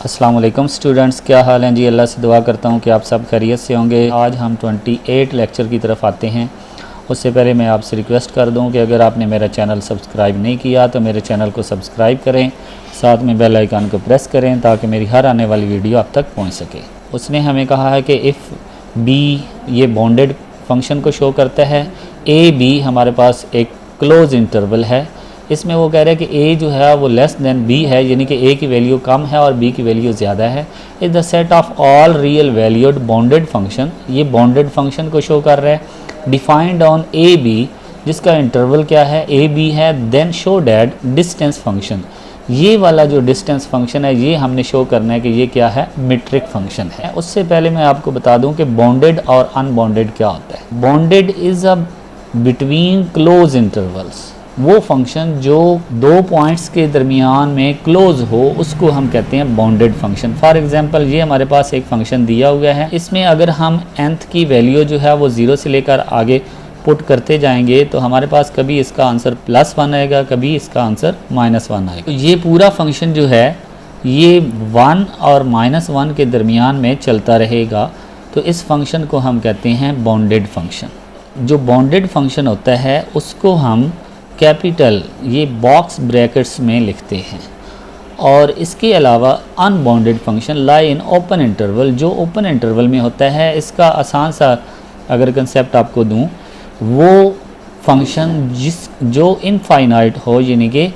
अस्सलाम वालेकुम स्टूडेंट्स, क्या हाल हैं जी। अल्लाह से दुआ करता हूँ कि आप सब खैरियत से होंगे। आज हम 28 लेक्चर की तरफ आते हैं। उससे पहले मैं आपसे रिक्वेस्ट कर दूं कि अगर आपने मेरा चैनल सब्सक्राइब नहीं किया तो मेरे चैनल को सब्सक्राइब करें, साथ में बेल आइकन को प्रेस करें ताकि मेरी हर आने वाली वीडियो आप तक पहुँच सके। उसने हमें कहा है कि इफ़ बी ये बॉन्डेड फंक्शन को शो करता है, ए बी हमारे पास एक क्लोज इंटरवल है। इसमें वो कह रहे हैं कि ए जो है वो लेस देन बी है, यानी कि ए की वैल्यू कम है और बी की वैल्यू ज़्यादा है। Is the set of all real valued bonded function, ये बॉन्डेड फंक्शन को शो कर रहा है। डिफाइंड ऑन ए बी, जिसका इंटरवल क्या है, ए बी है। Then show that distance function, ये वाला जो डिस्टेंस फंक्शन है ये हमने शो करना है कि ये क्या है, मीट्रिक फंक्शन है। उससे पहले मैं आपको बता दूं कि बॉन्डेड और अनबॉन्डेड क्या होता है। Bonded is a between close intervals, वो फंक्शन जो दो पॉइंट्स के दरमियान में क्लोज हो उसको हम कहते हैं बॉन्डेड फंक्शन। फॉर एग्जांपल ये हमारे पास एक फंक्शन दिया हुआ है, इसमें अगर हम nth की वैल्यू जो है वो 0 से लेकर आगे पुट करते जाएंगे तो हमारे पास कभी इसका आंसर +1 आएगा, कभी इसका आंसर -1 आएगा। तो ये पूरा फंक्शन जो है ये 1 और -1 के दरमियान में चलता रहेगा, तो इस फंक्शन को हम कहते हैं बॉन्डेड फंक्शन। जो बॉन्डेड फंक्शन होता है उसको हम कैपिटल ये बॉक्स ब्रैकेट्स में लिखते हैं। और इसके अलावा unbonded function lie in open interval, जो ओपन इंटरवल में होता है। इसका आसान सा अगर कंसेप्ट आपको दूं, वो फंक्शन जो इनफाइनाइट हो, यानी कि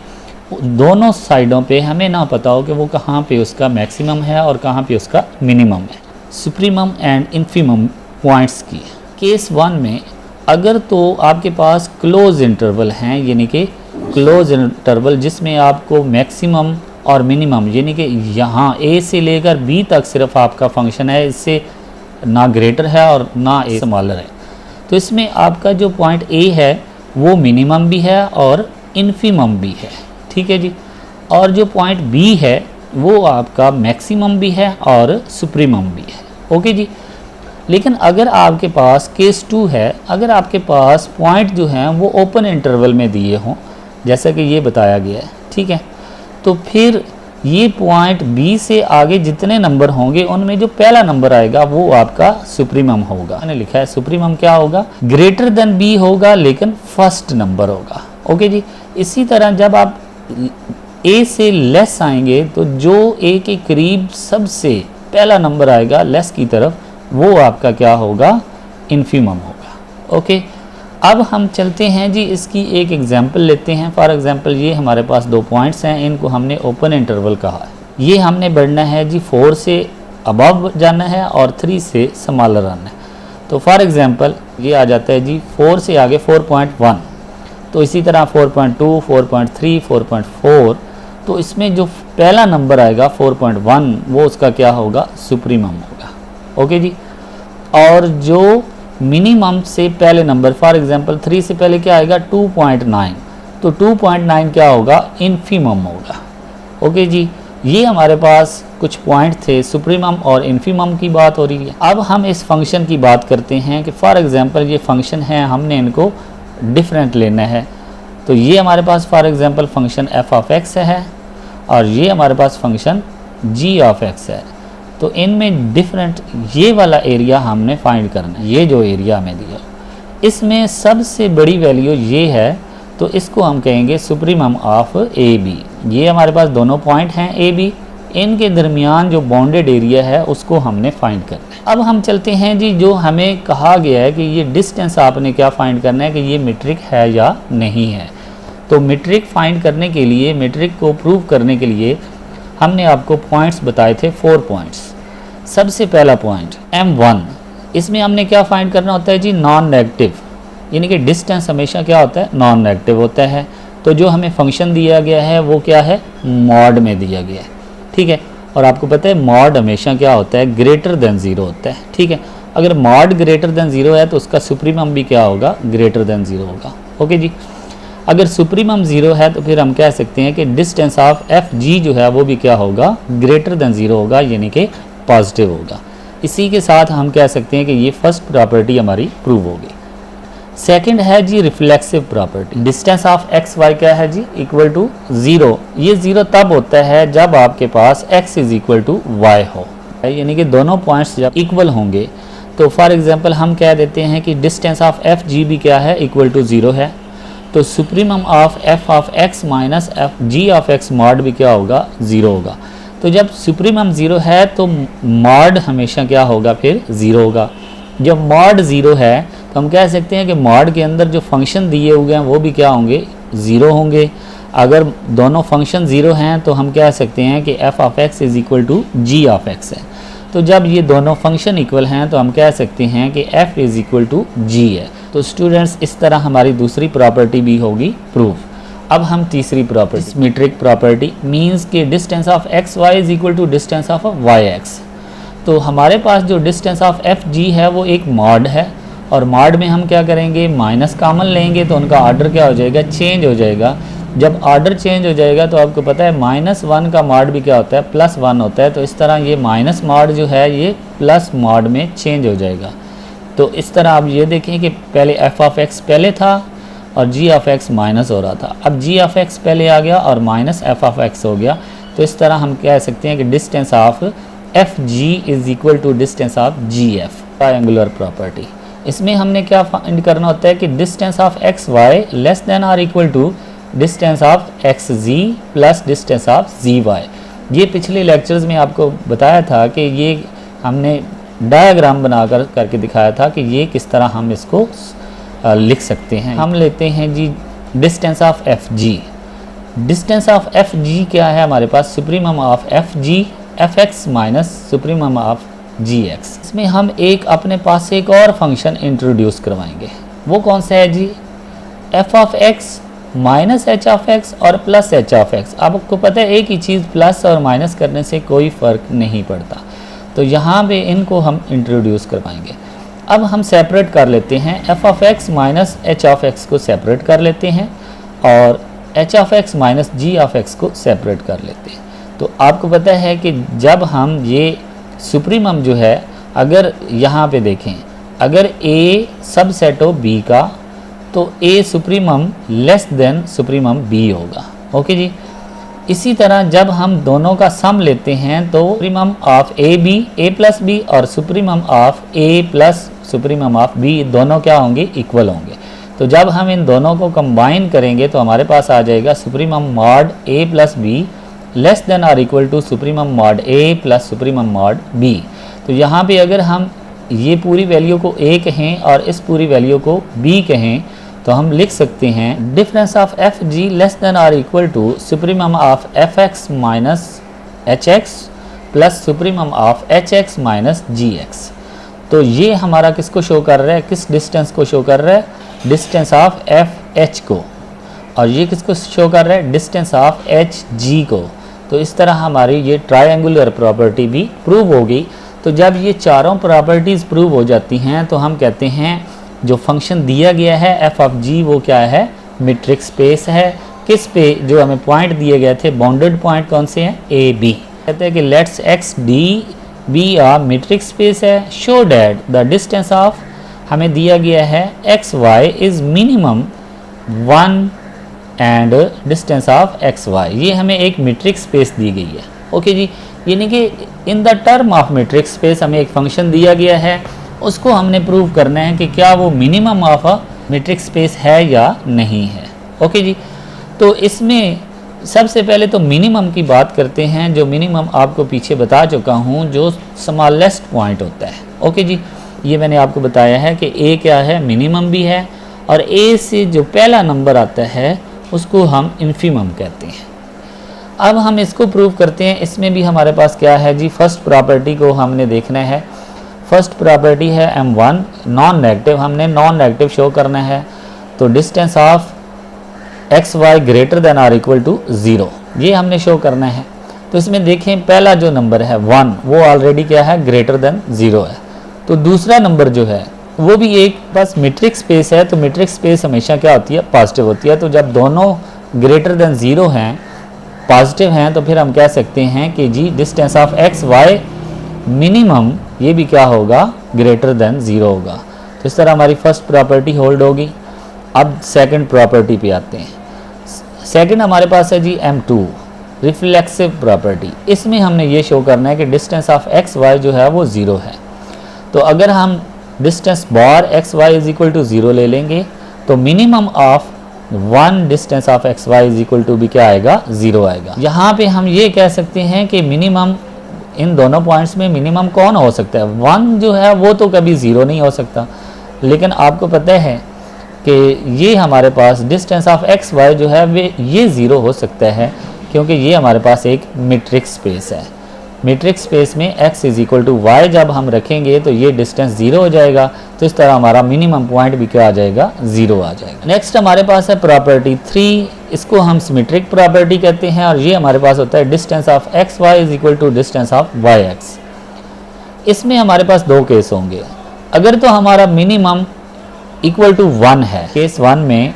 दोनों साइडों पे हमें ना पता हो कि वो कहाँ पे उसका मैक्सिमम है और कहाँ पे उसका मिनिमम है। सुप्रीमम एंड इन्फीमम पॉइंट्स की केस 1 में अगर तो आपके पास क्लोज इंटरवल हैं, यानी कि क्लोज इंटरवल जिसमें आपको मैक्सिमम और मिनिमम, यानी कि यहाँ ए से लेकर बी तक सिर्फ आपका फंक्शन है, इससे ना ग्रेटर है और ना ए स्मॉलर है, तो इसमें आपका जो पॉइंट ए है वो मिनिमम भी है और इन्फीमम भी है, ठीक है जी। और जो पॉइंट बी है वो आपका मैक्सिमम भी है और सुप्रीमम भी है, ओके जी। लेकिन अगर आपके पास केस 2 है, अगर आपके पास पॉइंट जो हैं वो ओपन इंटरवल में दिए हों जैसा कि ये बताया गया है, ठीक है, तो फिर ये पॉइंट बी से आगे जितने नंबर होंगे उनमें जो पहला नंबर आएगा वो आपका सुप्रीमम होगा। मैंने लिखा है सुप्रीमम क्या होगा, ग्रेटर देन बी होगा लेकिन फर्स्ट नंबर होगा, ओके जी। इसी तरह जब आप ए से लेस आएंगे तो जो ए के करीब सबसे पहला नंबर आएगा लेस की तरफ, वो आपका क्या होगा, इन्फीमम होगा, ओके। अब हम चलते हैं जी, इसकी एक एग्जांपल लेते हैं। फॉर एग्जांपल ये हमारे पास 2 पॉइंट्स हैं, इनको हमने ओपन इंटरवल कहा है। ये हमने बढ़ना है जी 4 से अबव जाना है और 3 से स्मॉलर आना है। तो फॉर एग्जांपल ये आ जाता है जी 4 से आगे 4.1, तो इसी तरह 4.2, 4.3, 4.4, तो इसमें जो पहला नंबर आएगा 4.1 वो उसका क्या होगा, सुप्रीमम होगा, ओके जी। और जो मिनिमम से पहले नंबर, फॉर एग्जांपल 3 से पहले क्या आएगा, 2.9, तो 2.9 क्या होगा, इन्फीमम होगा, ओके जी। ये हमारे पास कुछ पॉइंट थे, सुप्रीमम और इन्फीमम की बात हो रही है। अब हम इस फंक्शन की बात करते हैं कि फॉर एग्जांपल ये फंक्शन है, हमने इनको डिफरेंट लेना है। तो ये हमारे पास for example function f of x है और ये हमारे पास फंक्शन g ऑफ x है। तो इनमें डिफरेंट ये वाला एरिया हमने फाइंड करना है। ये जो एरिया हमें दिया इसमें सबसे बड़ी वैल्यू ये है, तो इसको हम कहेंगे सुप्रीमम ऑफ ए बी। ये हमारे पास दोनों पॉइंट हैं ए बी, इनके दरमियान जो बॉन्डेड एरिया है उसको हमने फाइंड करना है। अब हम चलते हैं जी, जो हमें कहा गया है कि ये डिस्टेंस आपने क्या फाइंड करना है कि ये मीट्रिक है या नहीं है। तो मीट्रिक फाइंड करने के लिए, मीट्रिक को प्रूव करने के लिए हमने आपको पॉइंट्स बताए थे, 4 पॉइंट्स। सबसे पहला पॉइंट M1, इसमें हमने क्या फाइंड करना होता है जी, नॉन नेगेटिव, यानी कि डिस्टेंस हमेशा क्या होता है, नॉन नेगेटिव होता है। तो जो हमें फंक्शन दिया गया है वो क्या है, मॉड में दिया गया है, ठीक है। और आपको पता है मॉड हमेशा क्या होता है, ग्रेटर देन 0 होता है, ठीक है। अगर मॉड ग्रेटर देन 0 है तो उसका सुप्रीमम भी क्या होगा, ग्रेटर देन 0 होगा, ओके जी। अगर सुप्रीमम 0 है तो फिर हम कह सकते हैं कि डिस्टेंस ऑफ एफ जी जो है वो भी क्या होगा, ग्रेटर देन 0 होगा, यानी कि पॉजिटिव होगा। इसी के साथ हम कह सकते हैं कि ये फर्स्ट प्रॉपर्टी हमारी प्रूव होगी। सेकंड है जी reflexive property. Distance of x y क्या है जी, इक्वल टू 0। ये 0 तब होता है जब आपके पास x is equal to y हो, यानी कि दोनों पॉइंट्स जब इक्वल होंगे। तो फॉर एग्जांपल हम कह देते हैं कि डिस्टेंस ऑफ एफ जी भी क्या है, इक्वल टू 0 है। तो supremum of F of x minus F G of x mod भी क्या होगा, 0 होगा। तो जब सुप्रीमम 0 है तो मॉड हमेशा क्या होगा, फिर 0 होगा। जब मॉड 0 है तो हम कह सकते हैं कि मॉड के अंदर जो फंक्शन दिए हुए हैं वो भी क्या होंगे, 0 होंगे। अगर दोनों फंक्शन 0 हैं तो हम कह सकते हैं कि f of x is equal to g of x है। तो जब ये दोनों फंक्शन इक्वल हैं तो हम कह सकते हैं कि f इज इक्वल टू जी है। तो स्टूडेंट्स इस तरह हमारी दूसरी प्रॉपर्टी भी होगी प्रूफ। अब हम तीसरी प्रॉपर्टी, सिमेट्रिक प्रॉपर्टी मींस कि distance of x y is equal to distance of y x. तो हमारे पास जो डिस्टेंस ऑफ एफ जी है वो एक मॉड है, और मॉड में हम क्या करेंगे, माइनस कॉमन लेंगे तो उनका ऑर्डर क्या हो जाएगा, चेंज हो जाएगा। जब ऑर्डर चेंज हो जाएगा तो आपको पता है -1 का मॉड भी क्या होता है, +1 होता है। तो इस तरह ये माइनस मॉड जो है ये प्लस मॉड में चेंज हो जाएगा। तो इस तरह आप ये देखें कि पहले एफ ऑफ एक्स पहले था और जी ऑफ एक्स माइनस हो रहा था, अब जी ऑफ एक्स पहले आ गया और माइनस एफ ऑफ एक्स हो गया। तो इस तरह हम कह सकते हैं कि distance of f g is equal to distance of g f, triangular property. इसमें हमने क्या फाइंड करना होता है कि distance of x y less than और equal to distance of x g plus distance of g y. ये पिछले लेक्चर्स में आपको बताया था कि ये हमने डायग्राम बनाकर करके दिखाया था कि ये किस तरह हम इसको लिख सकते हैं। हम लेते हैं जी distance of f g. Distance of f g क्या है हमारे पास, supremum of f g f x minus supremum of g x. इसमें हम एक अपने पास एक और फंक्शन इंट्रोड्यूस करवाएंगे, वो कौन सा है जी, f of x minus h of x और प्लस एच ऑफ एक्स। आपको पता है एक ही चीज़ प्लस और माइनस करने से कोई फ़र्क नहीं पड़ता, तो यहाँ पे इनको हम इंट्रोड्यूस करवाएंगे। अब हम सेपरेट कर लेते हैं, f of x minus h of x को सेपरेट कर लेते हैं और h of x minus g of x को सेपरेट कर लेते हैं। तो आपको पता है कि जब हम ये सुप्रीमम जो है, अगर यहाँ पे देखें, अगर ए सबसेट हो बी का तो a supremum less than supremum b होगा। ओके जी। इसी तरह जब हम दोनों का सम लेते हैं तो supremum of a b a plus b और supremum of a plus supremum of b दोनों क्या होंगे, इक्वल होंगे। तो जब हम इन दोनों को कंबाइन करेंगे तो हमारे पास आ जाएगा supremum mod a plus b less than और equal to supremum mod a plus supremum mod b. तो यहाँ पे अगर हम ये पूरी वैल्यू को ए कहें और इस पूरी वैल्यू को बी कहें तो हम लिख सकते हैं difference of f g less than और equal to supremum of f x minus h x plus supremum of h x minus g x. तो ये हमारा किसको शो कर रहा है, किस डिस्टेंस को शो कर रहा है, डिस्टेंस ऑफ एफ एच को, और ये किसको शो कर रहा है, डिस्टेंस ऑफ एच जी को। तो इस तरह हमारी ये ट्रायंगुलर प्रॉपर्टी भी प्रूव होगी। तो जब ये चारों प्रॉपर्टीज़ प्रूव हो जाती हैं तो हम कहते हैं जो फंक्शन दिया गया है एफ ऑफ जी वो क्या है, मीट्रिक स्पेस है। किस पे, जो हमें पॉइंट दिए गए थे, बाउंडेड पॉइंट कौन से हैं, ए बी। कहते हैं कि let's x d be a metric space है, show that the distance of, हमें दिया गया है x y is minimum 1 and distance of x y, ये हमें एक मीट्रिक स्पेस दी गई है। ओके जी, यानी कि in the term of metric space हमें एक फंक्शन दिया गया है, उसको हमने प्रूव करना है कि क्या वो minimum of a metric space है या नहीं है। ओके जी, तो इसमें सबसे पहले तो मिनिमम की बात करते हैं, जो मिनिमम आपको पीछे बता चुका हूँ, जो स्मॉलेस्ट पॉइंट होता है। ओके जी, ये मैंने आपको बताया है कि ए क्या है, मिनिमम भी है, और ए से जो पहला नंबर आता है उसको हम इन्फीमम कहते हैं। अब हम इसको प्रूव करते हैं। इसमें भी हमारे पास क्या है जी, फर्स्ट प्रॉपर्टी को हमने देखना है। फर्स्ट प्रॉपर्टी है M1 नॉन नेगेटिव, हमने नॉन नेगेटिव शो करना है। तो distance of x y greater than और इक्वल टू 0, ये हमने शो करना है। तो इसमें देखें पहला जो नंबर है 1 वो ऑलरेडी क्या है, ग्रेटर देन 0 है। तो दूसरा नंबर जो है वो भी एक बस मीट्रिक स्पेस है, तो मीट्रिक स्पेस हमेशा क्या होती है, पॉजिटिव होती है। तो जब दोनों ग्रेटर देन 0 हैं, पॉजिटिव हैं, तो फिर हम कह सकते हैं कि जी distance of x y minimum ये भी क्या होगा, ग्रेटर देन 0 होगा। तो इस तरह हमारी फर्स्ट प्रॉपर्टी होल्ड होगी। अब सेकंड प्रॉपर्टी पे आते हैं। सेकंड हमारे पास है जी M2 रिफ्लेक्सिव प्रॉपर्टी। इसमें हमने ये शो करना है कि डिस्टेंस ऑफ एक्स वाई जो है वो ज़ीरो है। तो अगर हम distance bar x y is equal to zero ले लेंगे तो minimum of one distance of x y is equal to भी क्या आएगा, ज़ीरो आएगा। यहाँ पे हम ये कह सकते हैं कि मिनिमम इन दोनों पॉइंट्स में मिनिमम कौन हो सकता है, वन जो है वो तो कभी ज़ीरो नहीं हो सकता। लेकिन आपको पता है कि ये हमारे पास डिस्टेंस ऑफ एक्स वाई जो है वे ये ज़ीरो हो सकता है क्योंकि ये हमारे पास एक मीट्रिक स्पेस है। मीट्रिक स्पेस में x is equal to y जब हम रखेंगे तो ये डिस्टेंस ज़ीरो हो जाएगा। तो इस तरह हमारा मिनिमम पॉइंट भी क्या आ जाएगा, ज़ीरो आ जाएगा। नेक्स्ट हमारे पास है प्रॉपर्टी 3, इसको हम सिमेट्रिक प्रॉपर्टी कहते हैं और ये हमारे पास होता है distance of x y is equal to distance of y x. इसमें हमारे पास दो केस होंगे। अगर तो हमारा मिनिमम इक्वल टू 1 है, केस 1 में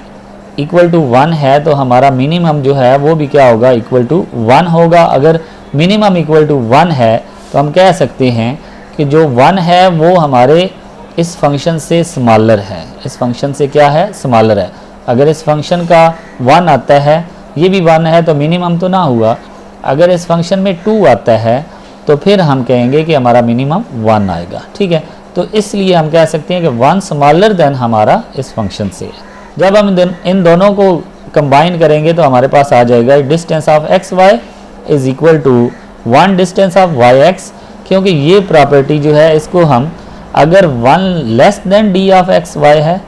इक्वल टू 1 है तो हमारा मिनिमम जो है वो भी क्या होगा, इक्वल टू 1 होगा। अगर मिनिमम इक्वल टू 1 है तो हम कह सकते हैं कि जो 1 है वो हमारे इस फंक्शन से स्मॉलर है। इस फंक्शन से क्या है, स्मॉलर है। अगर इस फंक्शन का 1 आता है, ये भी 1 है तो मिनिमम तो ना हुआ। अगर इस फंक्शन में 2 आता है तो फिर हम कहेंगे कि हमारा मिनिमम 1 आएगा। ठीक है, तो इसलिए हम कह सकते हैं कि 1 स्मॉलर देन हमारा इस फंक्शन से है। जब हम इन दोनों को कंबाइन करेंगे तो हमारे पास आ जाएगा distance of x y is equal to 1 distance of y x. क्योंकि ये प्रॉपर्टी जो है इसको हम अगर 1 less than d of x y है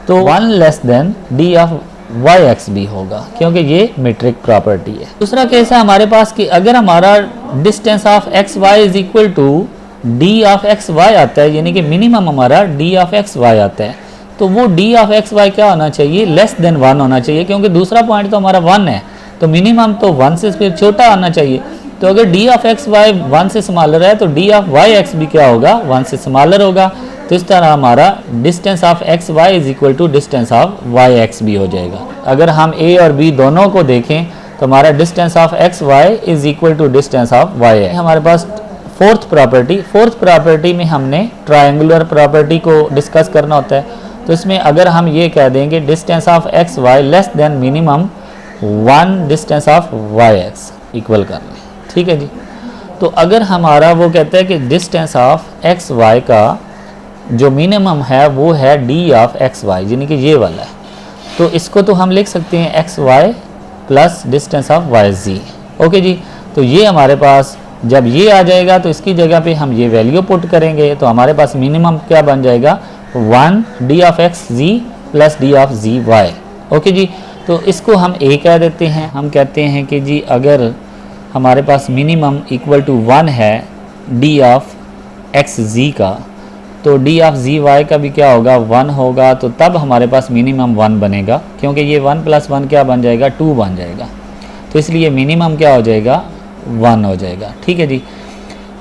तो 1 less than d of y x भी होगा क्योंकि ये मीट्रिक प्रॉपर्टी है। दूसरा केस है हमारे पास कि अगर हमारा distance of x y is equal to d of x y आता है, यानी कि मिनिमम हमारा डी ऑफ एक्स वाई आता है, तो वो डी ऑफ एक्स वाई क्या होना चाहिए, लेस देन 1 होना चाहिए। क्योंकि दूसरा पॉइंट तो हमारा 1 है तो मिनिमम तो 1 से फिर छोटा आना चाहिए। तो अगर डी ऑफ एक्स वाई 1 से स्मॉलर है तो डी ऑफ वाई एक्स भी क्या होगा, 1 से स्मॉलर होगा। तो इस तरह हमारा distance of x y is equal to distance of y x भी हो जाएगा। अगर हम ए और बी दोनों को देखें तो हमारा distance of x y is equal to distance of y x. हमारे पास फोर्थ प्रॉपर्टी में हमने ट्रायंगुलर प्रॉपर्टी को डिस्कस करना होता है। तो इसमें अगर हम ये कह देंगे distance of x y less than minimum 1 distance of y x equal कर लें। ठीक है जी, तो अगर हमारा वो कहता है कि डिस्टेंस ऑफ एक्स वाई का जो मिनिमम है वो है डी ऑफ एक्स वाई, यानी कि ये वाला है, तो इसको तो हम लिख सकते हैं x y plus distance of y g. Okay जी, तो ये हमारे पास जब ये आ जाएगा तो इसकी जगह पे हम ये वैल्यू पुट करेंगे तो हमारे पास मिनिमम क्या बन जाएगा, 1 d of x g plus d of g y. Okay जी, तो इसको हम ए कह देते हैं। हम कहते हैं कि जी अगर हमारे पास मिनिमम इक्वल टू 1 है डी ऑफ एक्स जी का तो डी ऑफ जी वाई का भी क्या होगा, 1 होगा। तो तब हमारे पास मिनिमम 1 बनेगा क्योंकि ये 1 + 1 क्या बन जाएगा, 2 बन जाएगा। तो इसलिए मिनिमम क्या हो जाएगा, 1 हो जाएगा। ठीक है जी,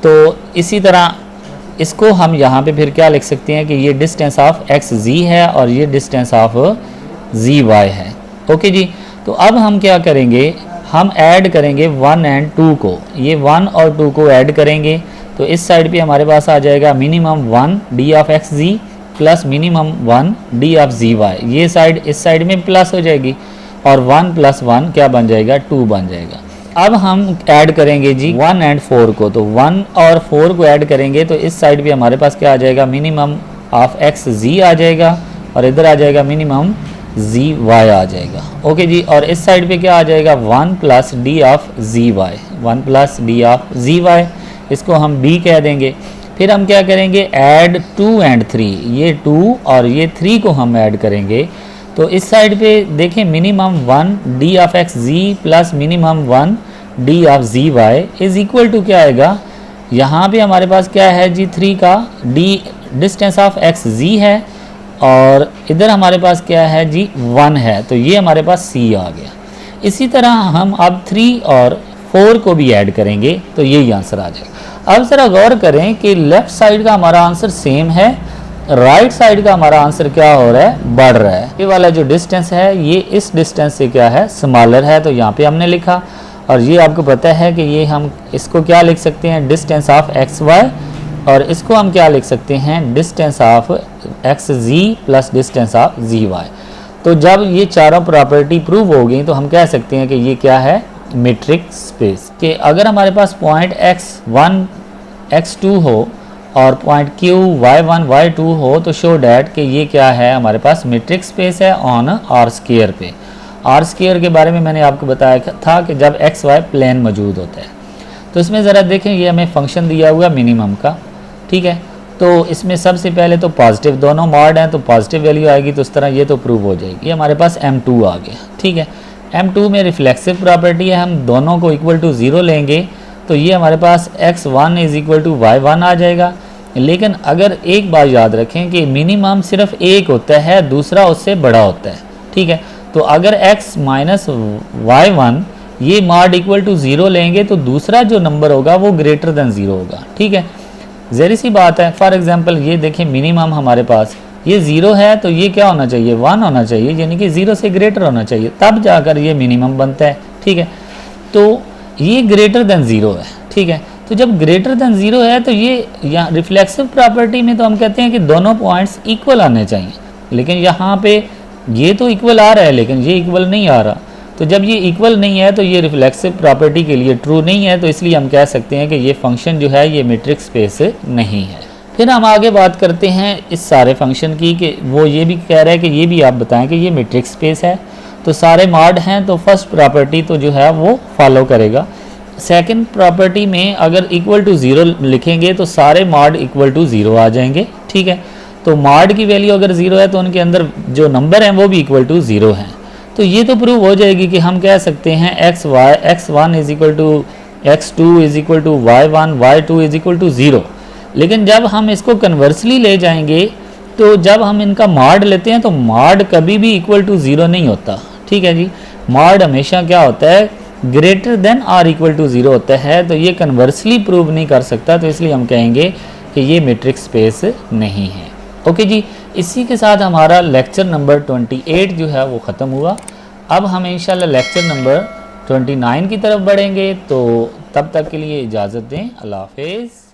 तो इसी तरह इसको हम यहाँ पे फिर क्या लिख सकते हैं कि ये डिस्टेंस ऑफ एक्स जी है और ये डिस्टेंस ऑफ जी वाई है। ओके जी, तो अब हम क्या करेंगे, हम ऐड करेंगे 1 और 2 को। ये 1 और 2 को ऐड करेंगे तो इस साइड पे हमारे पास आ जाएगा minimum 1 d of x g plus minimum 1 d of g y. ये साइड इस साइड में प्लस हो जाएगी और 1 + 1 क्या बन जाएगा, 2 बन जाएगा। अब हम ऐड करेंगे जी 1 और 4 को, तो 1 और 4 को ऐड करेंगे तो इस साइड भी हमारे पास क्या आ जाएगा, मिनिमम ऑफ एक्स जी आ जाएगा और इधर आ जाएगा मिनिमम जी वाई आ जाएगा। ओके जी, और इस साइड पे क्या आ जाएगा, 1 + d of g y, 1 + d of g y, इसको हम डी कह देंगे। फिर हम क्या करेंगे, ऐड 2 और 3, ये 2 और ये 3 को हम ऐड करेंगे तो इस साइड पे देखें minimum 1 d of x g plus minimum 1 d of g y is equal to क्या आएगा, यहाँ पे हमारे पास क्या है जी, 3 का डी डिस्टेंस ऑफ एक्स जी है और इधर हमारे पास क्या है जी, 1 है, तो ये हमारे पास सी आ गया। इसी तरह हम अब 3 और 4 को भी ऐड करेंगे तो यही आंसर आ जाएगा। अब ज़रा गौर करें कि लेफ्ट साइड का हमारा आंसर सेम है, राइट साइड का हमारा आंसर क्या हो रहा है, बढ़ रहा है। ये वाला जो डिस्टेंस है ये इस डिस्टेंस से क्या है, स्मॉलर है, तो यहाँ पे हमने लिखा। और ये आपको पता है कि ये हम इसको क्या लिख सकते हैं, डिस्टेंस ऑफ एक्स वाई और इसको हम क्या लिख सकते हैं, distance of x g plus distance of g y. तो जब ये चारों प्रॉपर्टी प्रूव हो गई तो हम कह सकते हैं कि ये क्या है, मीट्रिक स्पेस। कि अगर हमारे पास पॉइंट x1 x2 हो और पॉइंट q y1 y2 हो तो शो डैट कि ये क्या है, हमारे पास मीट्रिक स्पेस है ऑन आर स्क्वायर पे। आर स्क्वायर के बारे में मैंने आपको बताया था कि जब एक्स वाई प्लेन मौजूद होता है। तो इसमें ज़रा देखें, ये हमें फंक्शन दिया हुआ मिनिमम का, ठीक है। तो इसमें सबसे पहले तो पॉजिटिव दोनों मॉड हैं तो पॉजिटिव वैल्यू आएगी, तो इस तरह ये तो प्रूव हो जाएगी। ये हमारे पास m2 आ गया, ठीक है। m2 में रिफ्लेक्सिव प्रॉपर्टी है, हम दोनों को इक्वल टू 0 लेंगे तो ये हमारे पास x1 is equal to y1 आ जाएगा। लेकिन अगर एक बात याद रखें कि मिनिमम सिर्फ एक होता है, दूसरा उससे बड़ा होता है, ठीक है। तो अगर x माइनस y1 ये मॉड इक्वल टू 0 लेंगे तो दूसरा जो नंबर होगा वो ग्रेटर देन 0 होगा, ठीक है। ज़री सी बात है। फॉर एग्जांपल ये देखें, मिनिमम हमारे पास ये 0 है तो ये क्या होना चाहिए, 1 होना चाहिए, यानी कि 0 से ग्रेटर होना चाहिए, तब जाकर ये मिनिमम बनता है, ठीक है। तो ये ग्रेटर देन 0 है, ठीक है। तो जब ग्रेटर देन 0 है तो ये यहाँ रिफ्लेक्सिव प्रॉपर्टी में तो हम कहते हैं कि दोनों पॉइंट्स इक्वल आने चाहिए, लेकिन यहाँ पे ये तो इक्वल आ रहा है लेकिन ये इक्वल नहीं आ रहा। तो जब ये इक्वल नहीं है तो ये रिफ्लेक्सिव प्रॉपर्टी के लिए ट्रू नहीं है, तो इसलिए हम कह सकते हैं कि ये फंक्शन जो है ये मीट्रिक स्पेस नहीं है। फिर हम आगे बात करते हैं इस सारे फंक्शन की, कि वो ये भी कह रहा है कि ये भी आप बताएं कि ये मीट्रिक स्पेस है। तो सारे मॉड हैं तो फर्स्ट प्रॉपर्टी तो जो है वो फॉलो करेगा। सेकंड प्रॉपर्टी में अगर इक्वल टू 0 लिखेंगे तो सारे मॉड इक्वल टू 0 आ जाएंगे, ठीक है। तो मॉड की वैल्यू अगर 0 है तो उनके अंदर जो नंबर हैं वो भी इक्वल टू 0 हैं। तो ये तो प्रूव हो जाएगी कि हम कह सकते हैं x1 is equal to x2 is equal to y1 y2 is equal to 0। लेकिन जब हम इसको कन्वर्सली ले जाएंगे तो जब हम इनका मॉड लेते हैं तो मॉड कभी भी इक्वल टू 0 नहीं होता, ठीक है जी। मॉड हमेशा क्या होता है, greater than or equal to 0 होता है। तो ये कन्वर्सली प्रूव नहीं कर सकता, तो इसलिए हम कहेंगे कि ये मीट्रिक स्पेस नहीं है। ओके जी, इसी के साथ हमारा लेक्चर नंबर 28 जो है वो ख़त्म हुआ। अब हम इंशाल्लाह लेक्चर नंबर 29 की तरफ बढ़ेंगे, तो तब तक के लिए इजाज़त दें। अल्लाह हाफ़िज़।